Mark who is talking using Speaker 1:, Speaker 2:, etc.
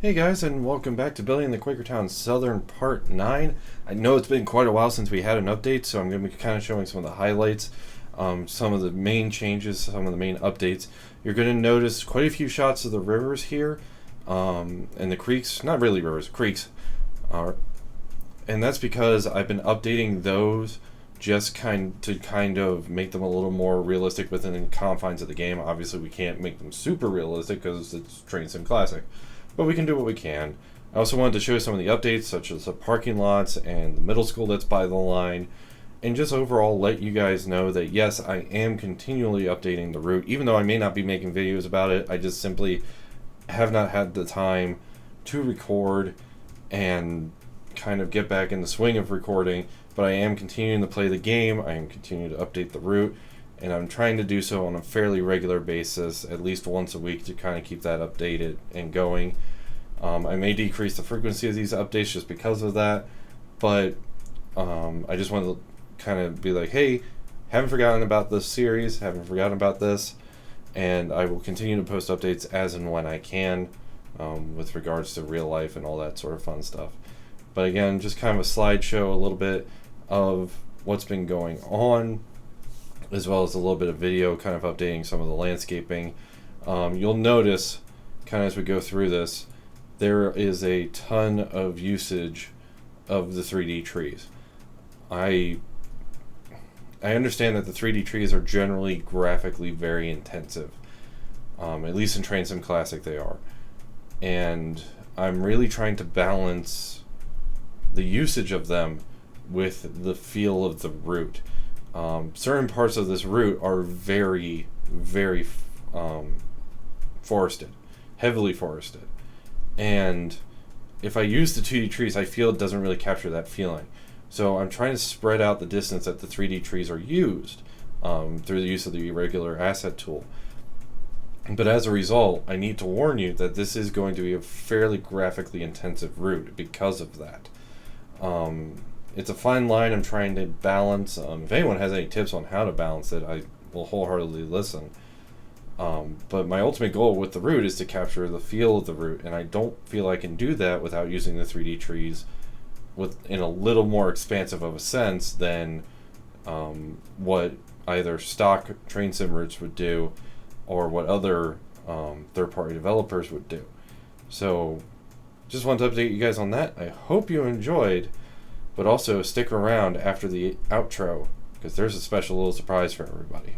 Speaker 1: Hey guys, and welcome back to Building the Quakertown Southern Part 9. I know it's been quite a while since we had an update, so I'm going to be kind of showing some of the highlights, some of the main changes, some of the main updates. You're going to notice quite a few shots of the rivers here, and the creeks, not really rivers, creeks, and that's because I've been updating those just kind of make them a little more realistic within the confines of the game. Obviously, we can't make them super realistic because it's Train Sim Classic, but we can do what we can. I also wanted to show you some of the updates, such as the parking lots and the middle school that's by the line, and just overall let you guys know that yes, I am continually updating the route. Even though I may not be making videos about it, I just simply have not had the time to record and kind of get back in the swing of recording, but I am continuing to play the game, I am continuing to update the route, and I'm trying to do so on a fairly regular basis, at least once a week, to kind of keep that updated and going. I may decrease the frequency of these updates just because of that, but I just wanted to kind of be like, hey, haven't forgotten about this series, haven't forgotten about this, and I will continue to post updates as and when I can, with regards to real life and all that sort of fun stuff. But again, just kind of a slideshow, a little bit of what's been going on, as well as a little bit of video kind of updating some of the landscaping. You'll notice, kind of as we go through this, there is a ton of usage of the 3D trees. I understand that the 3D trees are generally graphically very intensive. At least in Train Sim Classic they are. And I'm really trying to balance the usage of them with the feel of the route. Certain parts of this route are very, very forested, heavily forested. And if I use the 2D trees, I feel it doesn't really capture that feeling. So I'm trying to spread out the distance that the 3D trees are used through the use of the irregular asset tool. But as a result, I need to warn you that this is going to be a fairly graphically intensive route because of that. It's a fine line I'm trying to balance. If anyone has any tips on how to balance it, I will wholeheartedly listen. But my ultimate goal with the route is to capture the feel of the route, and I don't feel I can do that without using the 3D trees in a little more expansive of a sense than what either stock train sim routes would do or what other third-party developers would do. So just wanted to update you guys on that. I hope you enjoyed, but also stick around after the outro because there's a special little surprise for everybody.